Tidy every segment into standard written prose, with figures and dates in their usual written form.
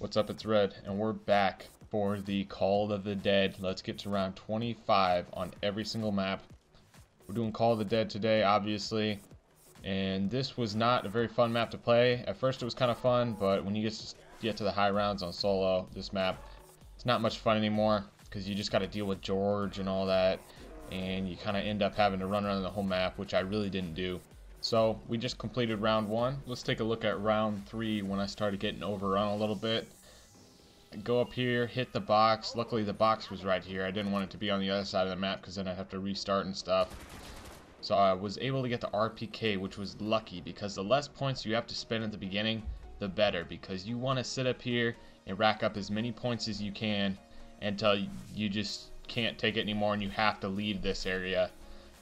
What's up, it's Red, and we're back for the Call of the Dead. Let's get to round 25 on every single map. We're doing Call of the Dead today, obviously, and this was not a very fun map to play. At first it was kind of fun, but when you get to the high rounds on solo, this map, it's not much fun anymore, because you just got to deal with George and all that, and you kind of end up having to run around the whole map, which I really didn't do. So we just completed round 1. Let's take a look at round 3 when I started getting overrun a little bit. Go up here, hit the box. Luckily the box was right here. I didn't want it to be on the other side of the map because then I'd have to restart and stuff. So I was able to get the RPK, which was lucky because the less points you have to spend at the beginning, the better, because you want to sit up here and rack up as many points as you can until you just can't take it anymore and you have to leave this area.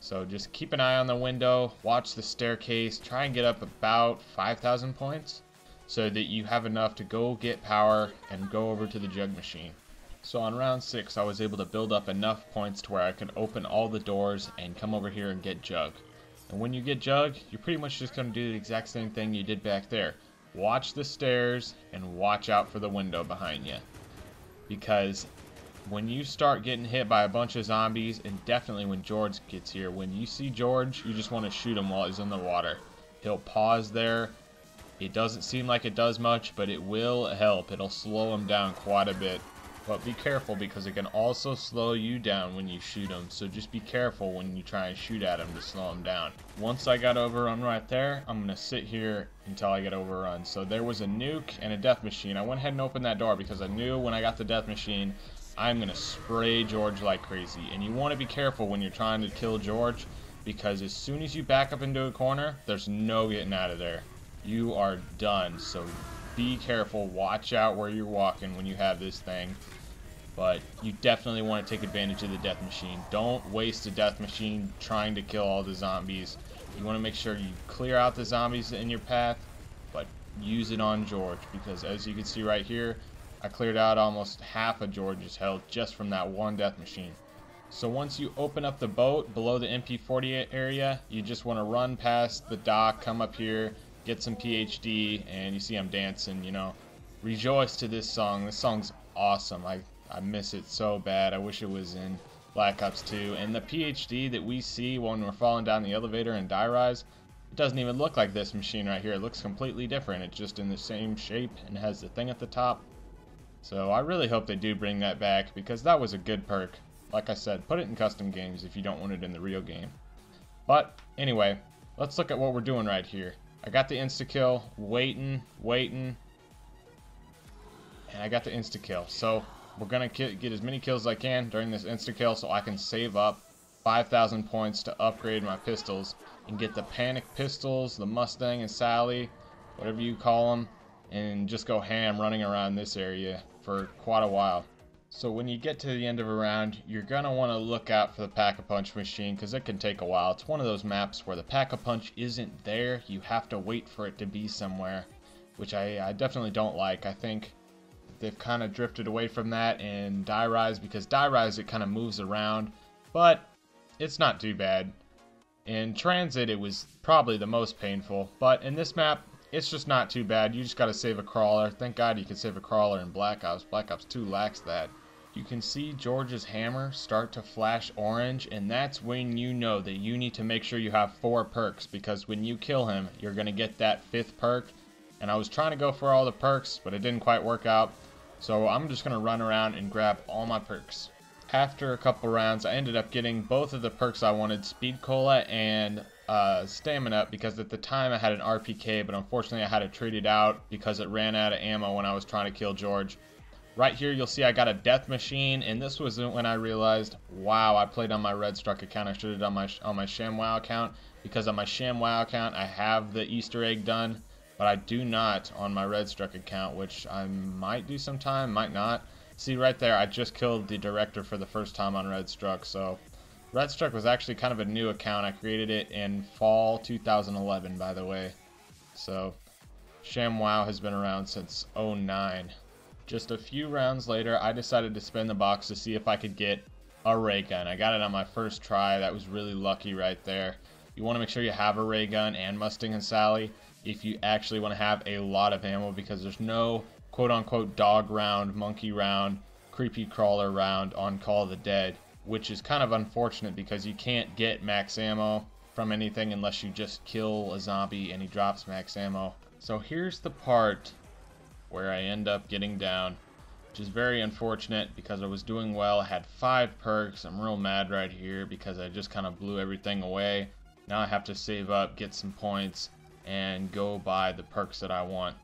So just keep an eye on the window, watch the staircase, try and get up about 5,000 points so that you have enough to go get power and go over to the jug machine. So on round 6 I was able to build up enough points to where I could open all the doors and come over here and get jug. And when you get jug, you're pretty much just going to do the exact same thing you did back there. Watch the stairs and watch out for the window behind you. Because when you start getting hit by a bunch of zombies, and definitely when George gets here, when you see George, you just want to shoot him while he's in the water. He'll pause there. It doesn't seem like it does much, but it will help. It'll slow him down quite a bit. But be careful because it can also slow you down when you shoot him. So just be careful when you try and shoot at him to slow him down. Once I got overrun right there, I'm going to sit here until I get overrun. So there was a nuke and a death machine. I went ahead and opened that door because I knew when I got the death machine, I'm going to spray George like crazy. And you want to be careful when you're trying to kill George, because as soon as you back up into a corner, there's no getting out of there. You are done. So be careful. Watch out where you're walking when you have this thing. But you definitely want to take advantage of the death machine. Don't waste a death machine trying to kill all the zombies. You want to make sure you clear out the zombies in your path, but use it on George, because as you can see right here, I cleared out almost half of George's health just from that one death machine. So once you open up the boat below the MP40 area, you just want to run past the dock, come up here, get some PhD, and you see I'm dancing, you know. Rejoice to this song. This song's awesome. I miss it so bad. I wish it was in Black Ops 2. And the PhD that we see when we're falling down the elevator in Die Rise, it doesn't even look like this machine right here. It looks completely different. It's just in the same shape and has the thing at the top. So I really hope they do bring that back, because that was a good perk. Like I said, put it in custom games if you don't want it in the real game. But anyway, let's look at what we're doing right here. I got the insta-kill, waiting, and I got the insta-kill. So we're going to get as many kills as I can during this insta-kill so I can save up 5,000 points to upgrade my pistols and get the panic pistols, the Mustang and Sally, whatever you call them, and just go ham running around this area for quite a while. So when you get to the end of a round, you're going to want to look out for the Pack-a-Punch machine, because it can take a while. It's one of those maps where the Pack-a-Punch isn't there. You have to wait for it to be somewhere, which I definitely don't like. I think they've kind of drifted away from that in Die Rise, because Die Rise it kind of moves around, but it's not too bad. In Transit it was probably the most painful, but in this map it's just not too bad. You just got to save a crawler. Thank God you can save a crawler in Black Ops. Black Ops 2 lacks that. You can see George's hammer start to flash orange, and that's when you know that you need to make sure you have 4 perks, because when you kill him, you're going to get that 5th perk. And I was trying to go for all the perks, but it didn't quite work out. So I'm just going to run around and grab all my perks. After a couple rounds, I ended up getting both of the perks I wanted, Speed Cola and Stamina, because at the time I had an RPK, but unfortunately I had to trade it out because it ran out of ammo when I was trying to kill George. Right here you'll see I got a death machine, and this was when I realized, wow, I played on my ReDStrukk account. I should have done on my ShamWow account, because on my ShamWow account I have the Easter egg done, but I do not on my ReDStrukk account, which I might do sometime, might not. See right there, I just killed the director for the first time on ReDStrukk. So ReDStrukk was actually kind of a new account. I created it in fall 2011, by the way. So ShamWow has been around since 09. Just a few rounds later, I decided to spin the box to see if I could get a ray gun. I got it on my first try. That was really lucky right there. You want to make sure you have a ray gun and Mustang and Sally if you actually want to have a lot of ammo, because there's no quote-unquote dog round, monkey round, creepy crawler round on Call of the Dead, which is kind of unfortunate because you can't get max ammo from anything unless you just kill a zombie and he drops max ammo. So here's the part where I end up getting down, which is very unfortunate because I was doing well. I had 5 perks. I'm real mad right here because I just kind of blew everything away. Now I have to save up, get some points, and go buy the perks that I want.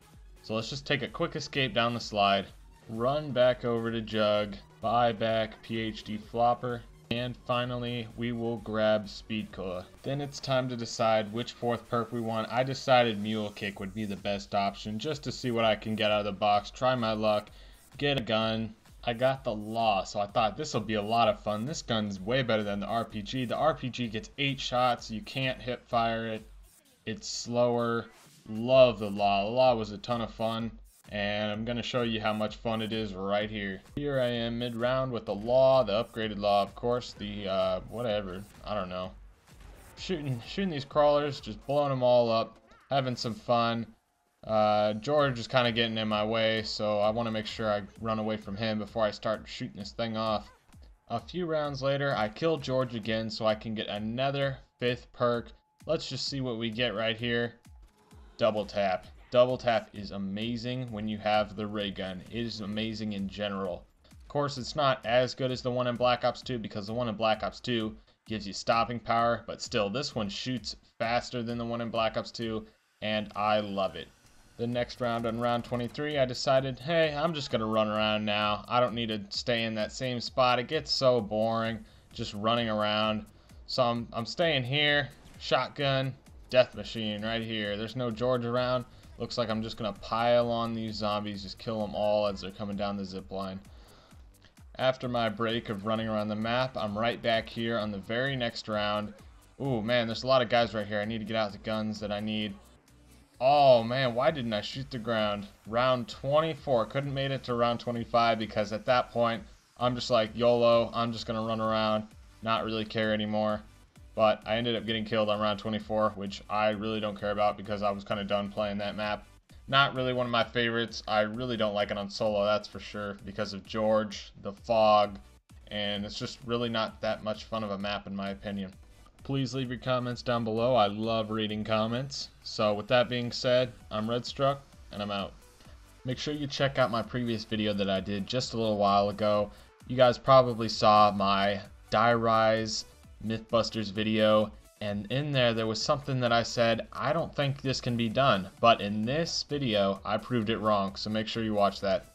So let's just take a quick escape down the slide, run back over to Jug, buy back PhD Flopper, and finally we will grab Speed Cola. Then it's time to decide which 4th perk we want. I decided Mule Kick would be the best option just to see what I can get out of the box, try my luck, get a gun. I got the Law, so I thought this will be a lot of fun. This gun's way better than the RPG. The RPG gets 8 shots, you can't hip fire it, it's slower. Love the Law. The Law was a ton of fun, and I'm going to show you how much fun it is right here. Here I am mid-round with the Law, the upgraded Law, of course, the, whatever, I don't know. Shooting these crawlers, just blowing them all up, having some fun. George is kind of getting in my way, so I want to make sure I run away from him before I start shooting this thing off. A few rounds later, I kill George again so I can get another 5th perk. Let's just see what we get right here. Double tap. Double tap is amazing when you have the ray gun. It is amazing in general. Of course, it's not as good as the one in Black Ops 2 because the one in Black Ops 2 gives you stopping power, but still, this one shoots faster than the one in Black Ops 2, and I love it. The next round, on round 23, I decided, hey, I'm just going to run around now. I don't need to stay in that same spot. It gets so boring just running around. So I'm staying here. Shotgun, death machine right here. There's no George around. Looks like I'm just going to pile on these zombies, just kill them all as they're coming down the zip line. After my break of running around the map, I'm right back here on the very next round. Ooh, man, there's a lot of guys right here. I need to get out the guns that I need. Oh man, why didn't I shoot the ground? Round 24, couldn't made it to round 25 because at that point I'm just like YOLO, I'm just gonna run around, not really care anymore. But I ended up getting killed on round 24, which I really don't care about because I was kind of done playing that map. Not really one of my favorites. I really don't like it on solo, that's for sure, because of George, the fog, and it's just really not that much fun of a map in my opinion. Please leave your comments down below. I love reading comments. So with that being said, I'm ReDStrukk, and I'm out. Make sure you check out my previous video that I did just a little while ago. You guys probably saw my Die Rise Mythbusters video, and in there was something that I said, I don't think this can be done. But in this video, I proved it wrong, so make sure you watch that.